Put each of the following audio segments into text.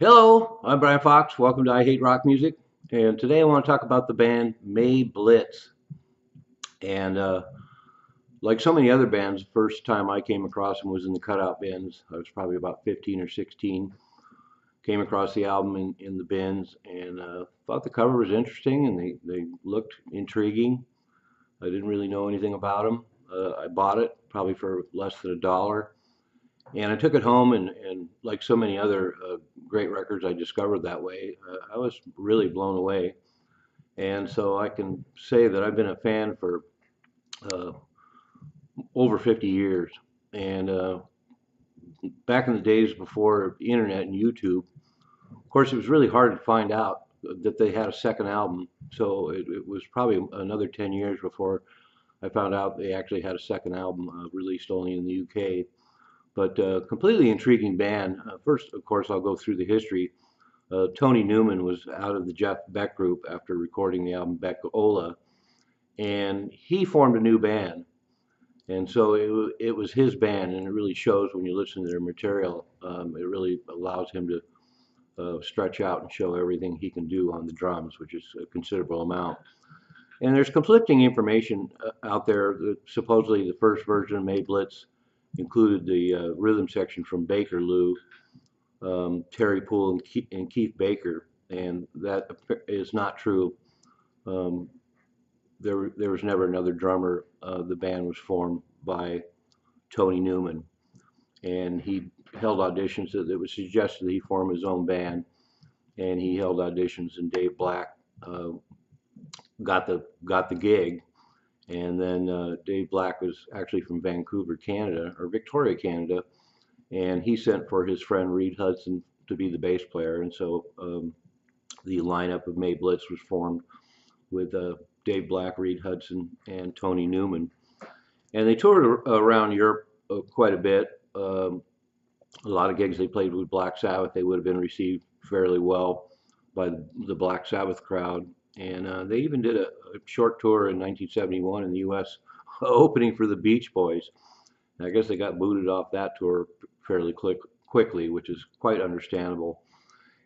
Hello, I'm Brian Fox. Welcome to I Hate Rock Music. And today I want to talk about the band May Blitz. And like so many other bands, the first time I came across them was in the cutout bins. I was probably about 15 or 16. Came across the album in the bins and thought the cover was interesting and they looked intriguing. I didn't really know anything about them. I bought it probably for less than $1. And I took it home, and like so many other great records I discovered that way, I was really blown away. And so I can say that I've been a fan for uh, over 50 years. And back in the days before the internet and YouTube, of course, it was really hard to find out that they had a second album. So it was probably another 10 years before I found out they actually had a second album released only in the UK. But completely intriguing band. First, of course, I'll go through the history. Tony Newman was out of the Jeff Beck group after recording the album Beck Ola, and he formed a new band. And so it was his band, and it really shows when you listen to their material. It really allows him to stretch out and show everything he can do on the drums, which is a considerable amount. And there's conflicting information out there that supposedly the first version of May Blitz included the rhythm section from Baker Lou, Terry Poole, and Keith Baker, and that is not true. Um, there was never another drummer. The band was formed by Tony Newman, and he held auditions that it was suggested that he form his own band, and he held auditions, and Dave Black got the gig. And then Dave Black was actually from Vancouver, Canada, or Victoria, Canada, and he sent for his friend Reed Hudson to be the bass player. And so the lineup of May Blitz was formed with Dave Black, Reed Hudson, and Tony Newman. And they toured around Europe quite a bit. A lot of gigs they played with Black Sabbath. They would have been received fairly well by the Black Sabbath crowd. And they even did a short tour in 1971 in the U.S. opening for the Beach Boys. I guess they got booted off that tour fairly quickly, which is quite understandable.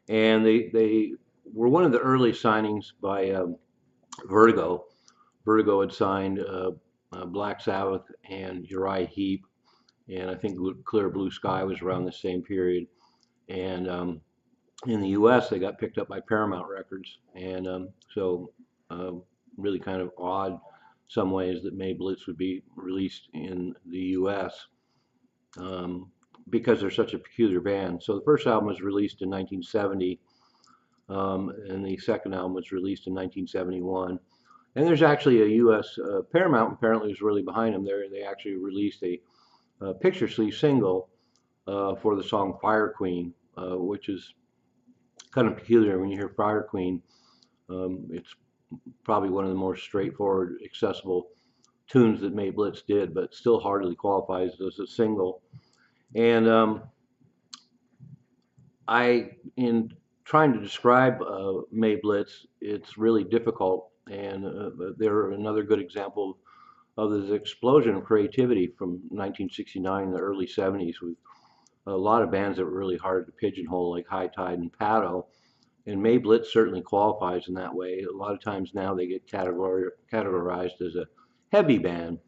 And they were one of the early signings by Vertigo. Vertigo had signed Black Sabbath and Uriah Heep, and I think Clear Blue Sky was around the same period. And in the U.S., they got picked up by Paramount Records, and so really kind of odd some ways that May Blitz would be released in the U.S. Because they're such a peculiar band. So the first album was released in 1970, and the second album was released in 1971. And there's actually a U.S. Paramount apparently was really behind them. They actually released a picture sleeve single for the song Fire Queen, which is kind of peculiar when you hear Fire Queen. It's probably one of the more straightforward, accessible tunes that May Blitz did, but still hardly qualifies as a single. And in trying to describe May Blitz, it's really difficult. And they're another good example of this explosion of creativity from 1969 and the early 70s with a lot of bands that were really hard to pigeonhole, like High Tide and Pato. And May Blitz certainly qualifies in that way. A lot of times now they get categorized as a heavy band,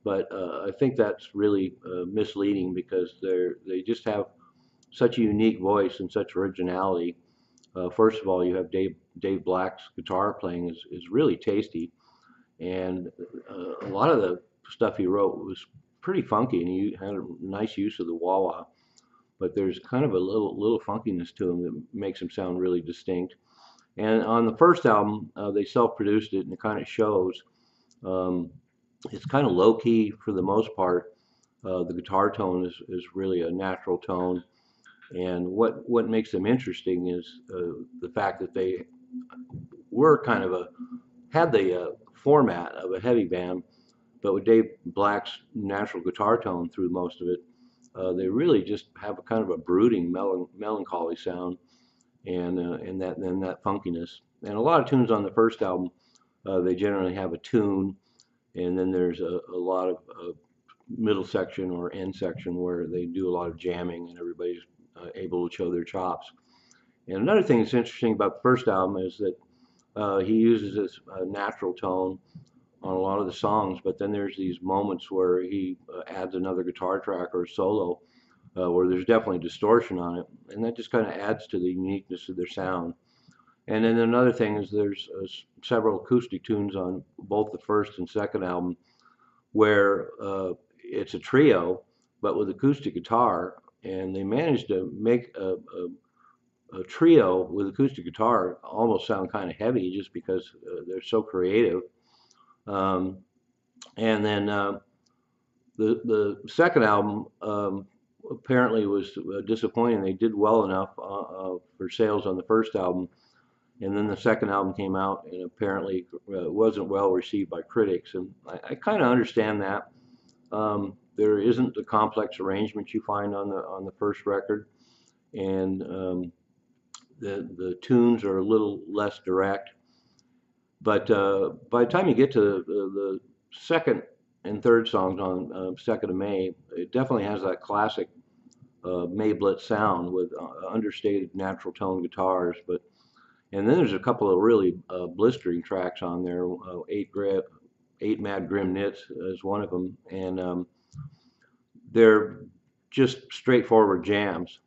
but I think that's really misleading because they just have such a unique voice and such originality. First of all, you have Dave Black's guitar playing is really tasty, and a lot of the stuff he wrote was pretty funky, and he had a nice use of the wah wah. But there's kind of a little funkiness to him that makes him sound really distinct. And on the first album, they self-produced it, and it kind of shows. Um, it's kind of low key for the most part. The guitar tone is really a natural tone, and what makes them interesting is the fact that they were kind of a had the format of a heavy band, but with Dave Black's natural guitar tone through most of it, they really just have a kind of a brooding, melancholy sound, and that funkiness. And a lot of tunes on the first album, they generally have a tune, and then there's a lot of middle section or end section where they do a lot of jamming, and everybody's able to show their chops. And another thing that's interesting about the first album is that he uses this natural tone on a lot of the songs, but then there's these moments where he adds another guitar track or a solo where there's definitely distortion on it, and that just kind of adds to the uniqueness of their sound. And then another thing is there's several acoustic tunes on both the first and second album where it's a trio, but with acoustic guitar, and they managed to make a trio with acoustic guitar almost sound kind of heavy just because they're so creative. Um, and then the second album apparently was disappointing. They did well enough for sales on the first album, and then the second album came out and apparently wasn't well received by critics. And I kind of understand that. There isn't the complex arrangements you find on the first record, and the tunes are a little less direct. But by the time you get to the second and third songs on Second of May, it definitely has that classic May Blitz sound with understated natural tone guitars. But and then there's a couple of really blistering tracks on there. Eight Mad Grim Knits is one of them, and they're just straightforward jams,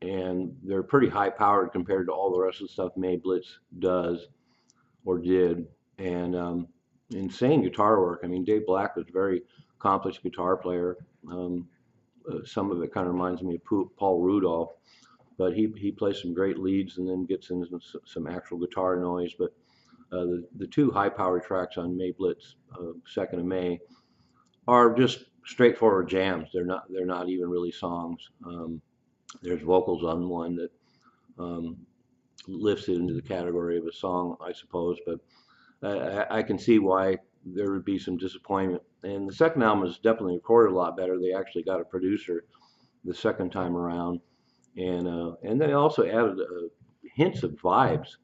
and they're pretty high powered compared to all the rest of the stuff May Blitz does or did, and insane guitar work. I mean, Dave Black was a very accomplished guitar player. Some of it kind of reminds me of Paul Rudolph, but he plays some great leads and then gets into some actual guitar noise. But the two high-powered tracks on May Blitz, Second of May, are just straightforward jams. They're not even really songs. There's vocals on one that lifts it into the category of a song, I suppose. But I can see why there would be some disappointment. And the second album is definitely recorded a lot better. They actually got a producer the second time around, and they also added hints of vibes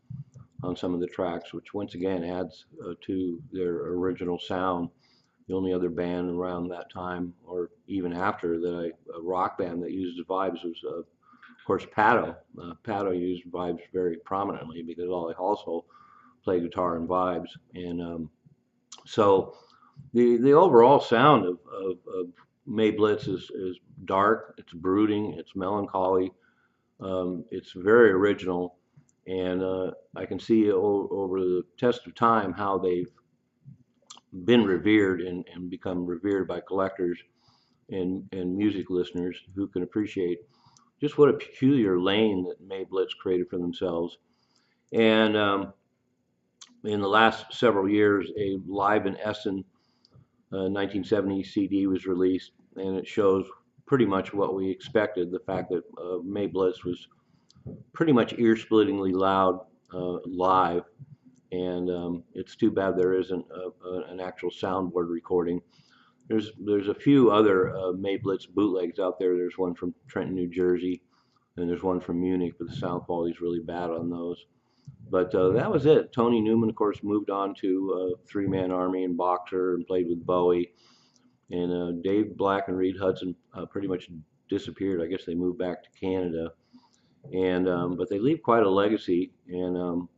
on some of the tracks, which once again adds to their original sound. The only other band around that time, or even after that, a rock band that used vibes was, of course, Pato. Pato used vibes very prominently because Ollie also played guitar and vibes, and so the overall sound of May Blitz is dark, it's brooding, it's melancholy, it's very original, and I can see over the test of time how they've been revered and become revered by collectors and music listeners who can appreciate just what a peculiar lane that May Blitz created for themselves. And in the last several years, a Live in Essen 1970 CD was released, and it shows pretty much what we expected. The fact that May Blitz was pretty much ear-splittingly loud live, and it's too bad there isn't an actual soundboard recording. There's a few other May Blitz bootlegs out there. There's one from Trenton, New Jersey, and there's one from Munich, but the sound quality is really bad on those. But that was it. Tony Newman, of course, moved on to Three Man Army and Boxer and played with Bowie. And Dave Black and Reed Hudson pretty much disappeared. I guess they moved back to Canada. And but they leave quite a legacy. And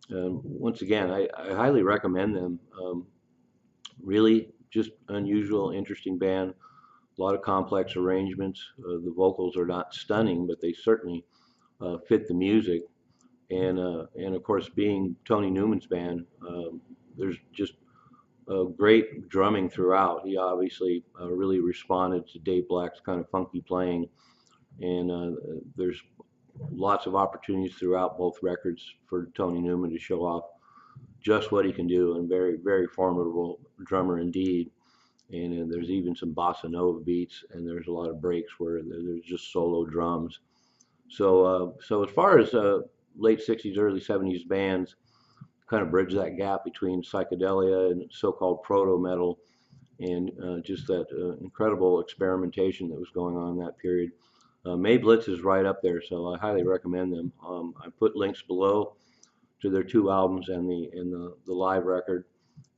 once again, I highly recommend them. Really just unusual, interesting band. A lot of complex arrangements. The vocals are not stunning, but they certainly fit the music. And of course, being Tony Newman's band, there's just great drumming throughout. He obviously really responded to Dave Black's kind of funky playing, and there's lots of opportunities throughout both records for Tony Newman to show off just what he can do, and very, very formidable drummer indeed. And there's even some bossa nova beats, and there's a lot of breaks where there's just solo drums. So as far as late 60s, early 70s bands kind of bridge that gap between psychedelia and so-called proto-metal, and just that incredible experimentation that was going on in that period. May Blitz is right up there, so I highly recommend them. I put links below to their two albums and the live record,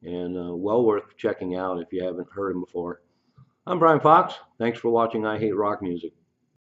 and well worth checking out if you haven't heard them before. I'm Brian Fox. Thanks for watching I Hate Rock Music.